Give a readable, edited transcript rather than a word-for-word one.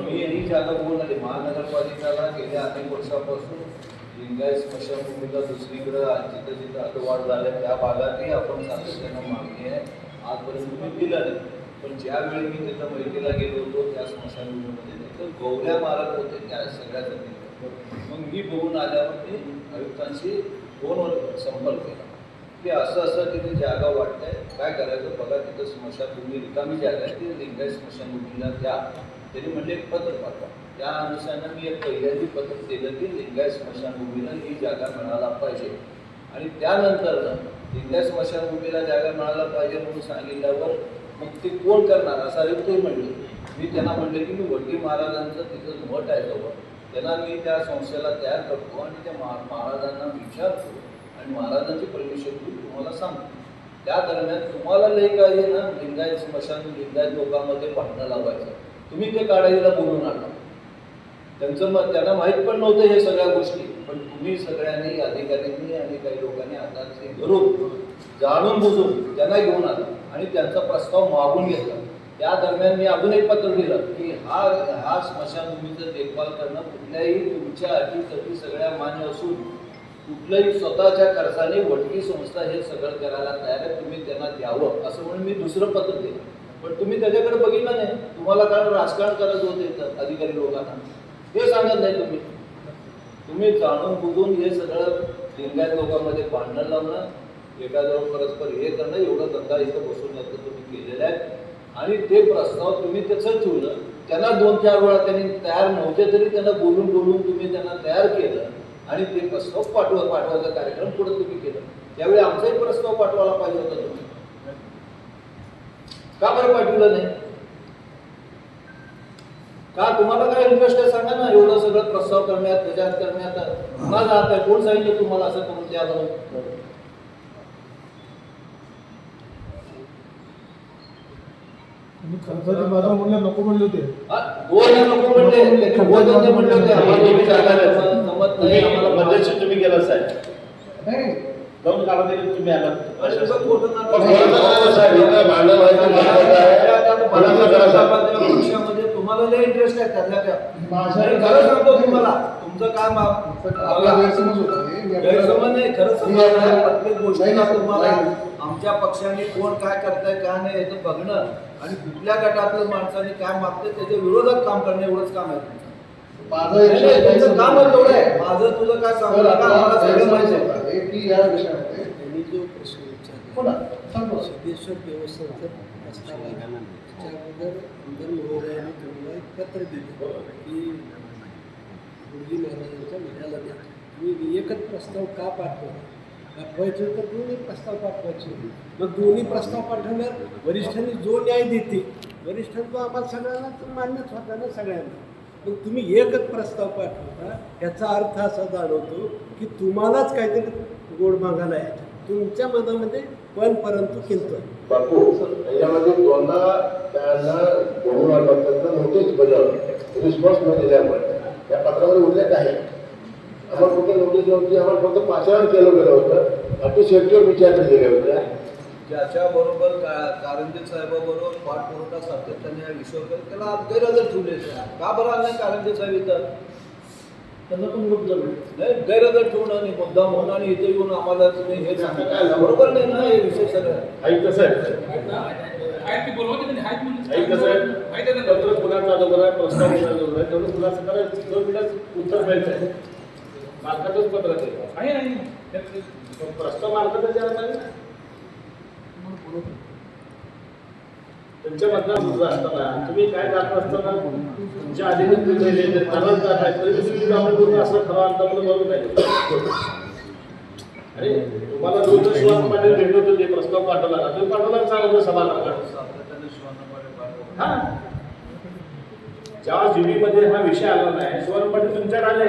मी ही जागा बघून आली. महानगरपालिकाला गेल्या अनेक वर्षापासून लिंगायत स्मशानभूमीला दुसरीकडे जिथं जिथं अटवाड झाल्या त्या भागातही आपण सातत्यानं मागणी आहे. आजपर्यंत तुम्ही दिलं नाही. पण ज्यावेळी मी तिथं बैठकीला गेलो होतो त्या स्मशानभूमीमध्ये तिथं गौऱ्या मारत होते त्या सगळ्या जमिनीवर. मग मी बघून आल्यावर मी आयुक्तांशी फोनवर संपर्क केला की असं तिथे जागा वाटतंय, काय करायचं बघा. तिथं स्मशानभूमी रिकामी जागा आहे, ती लिंगायत स्मशानभूमीला द्या. त्यांनी म्हणजे एक पत्र पाठवा. त्या अनुषंगानं मी एक पहिल्यांदा पत्र दिलं की लिंगायत स्मशानभूमीला ही जागा मिळायला पाहिजे. आणि त्यानंतर लिंगायत स्मशानभूमीला जागा मिळायला पाहिजे म्हणून सांगितल्यावर मग ते कोण करणार असं ते म्हणले. मी त्यांना म्हणले की मी वडकी महाराजांचं तिथं मठ आहे जवळ, त्यांना मी त्या संस्थेला तयार करतो आणि त्या महाराजांना विचारतो आणि महाराजांची परमिशन घेऊन तुम्हाला सांगतो. त्या दरम्यान तुम्हाला लई काय आहे ना, लिंगायत स्मशान लिंगायत लोकांमध्ये भांडणं लावायचं, तुम्ही ते काढायला बोलून आणा. त्यांचं मत त्यांना माहीत पण नव्हतं हे सगळ्या गोष्टी, पण तुम्ही सगळ्यांनी अधिकाऱ्यांनी आणि काही लोकांनी आता ते घरून जाणून बुजून त्यांना घेऊन आला आणि त्यांचा प्रस्ताव मागून घेतला. त्या दरम्यान मी अजून एक पत्र दिलं की हा स्मशानभूमीचं देखभाल करणं कुठल्याही तुमच्या अटीतटी सगळ्या मान्य असून कुठल्याही स्वतःच्या खर्चाने वडकी संस्था हे सगळं करायला तयार आहे, तुम्ही त्यांना द्यावं असं म्हणून मी दुसरं पत्र दिलं. पण तुम्ही त्याच्याकडे बघितलं नाही. तुम्हाला कारण राजकारण करायचं होतं इथं अधिकारी लोकांना, हे सांगत नाही. तुम्ही जाणून बुजून हे सगळं लिंगायत लोकांमध्ये भांडणं लावणं, एखाद्यावर परस्पर हे करणं, एवढं धंदा इथं बसून येतं तुम्ही केलेलं आहे. आणि ते प्रस्ताव तुम्ही त्याचं ठेवलं. त्यांना 2-4 वेळा त्यांनी तयार नव्हते तरी त्यांना बोलून तुम्ही त्यांना तयार केलं आणि ते प्रस्ताव पाठवायचा कार्यक्रम पुढे तुम्ही केलं. त्यावेळी आमचाही प्रस्ताव पाठवायला पाहिजे होता. तुम्ही का बरं पाठवलं नाही? का तुम्हाला काय इंटरेस्ट आहे सांगा ना, एवढं सगळं प्रस्ताव करण्यात त्याच्यात करण्यात का जात आहे? कोण सांगितलं तुम्हाला असं करून द्यावं? खर्चाची बाजू म्हणले नको म्हणले होते. नको म्हणले होते. आम्हाला तुम्ही गेला साहेब नाही जाऊन काढा दिले तुम्ही आला. तुम्हाला लय इंटरेस्ट आहे त्यातल्या खरं सांगतो तुम्हाला. तुमचं काम गैरसमज नाही, खरंच प्रत्येक गोष्टीला तुम्हाला आमच्या पक्षाने कोण काय करताय काय नाही याचं बघणं आणि कुठल्या गटातल्या माणसाने काय मागते त्याच्या विरोधात काम करणं एवढंच काम आहे. तुमचं काम तेवढं आहे. माझं तुझं काय सांगू नका, आम्हाला सगळं माहिती आहे की या विषयामध्ये त्यांनी जो प्रश्न विचारला सिद्धेश्वर देवस्थानचा प्रस्ताव आहे त्याच्याबद्दल आमदार महोदयाने तुम्हाला एक पत्र दिलं की गुरुजी महाराजांच्या मठाला द्या. तुम्ही एकच प्रस्ताव का पाठवायचं तर दोन्ही प्रस्ताव पाठवायचे. मग दोन्ही प्रस्ताव पाठवल्यावर वरिष्ठांनी जो न्याय देते, वरिष्ठांचा आम्हाला सगळ्यांना मान्यच होता ना सगळ्यांना. मग तुम्ही एकच प्रस्ताव पाठवता याचा अर्थ असा जाणवतो की तुम्हालाच काहीतरी गोड मागायला आहे तुमच्या मनामध्ये, पण परंतु किंतु बापू याच्यामध्ये दोनदा त्यांना बोलून आल्यानंतर नोटीस बजावली, रिस्पॉन्स न दिल्यामुळे या पत्रामध्ये उल्लेख आहे. आम्हाला कुठे नोटीस नव्हती, आम्हाला फक्त पाचारण केलं गेलं होतं. अति शेवटीवर विचारले गेले होते. ज्याच्याबरोबर कारंजे साहेबाबरोबर पाठपुरावा सातत्याने या विषयावर त्याला गैरहजर ठेवले. का बरं आलं नाही कारंजे साहेब इथं? त्यांना पण नाही गैरहजर ठेवणं आणि मुद्दाम होणं आणि इथे येऊन आम्हाला तुम्ही हे सांगा बरोबर नाही ना. हे विषय सगळं ऐक कसं आहे पत्र पुण्याचा जो आहे प्रस्ताव जो आहे तेवढं खुलासा करायचं 2 मिनिटात उत्तर द्यायचं आहे. मालकाचंच पत्र आहे प्रस्ताव मालकाचा द्यायला पाहिजे. त्यांच्या मतदार असताना तुम्ही काय जात असताना तुमच्या अधिकारी तरच जात आहे तरी तुम्ही असं खरं अंतर बरोबर नाही. आणि तुम्हाला दोन शिवान पाटील भेटलो होतो ते प्रस्ताव पाठवला तुम्ही पाठवला चांगलं सभा हा ज्या जीबीमध्ये हा विषय आला नाही शिवान पाटील तुमच्याकडे आले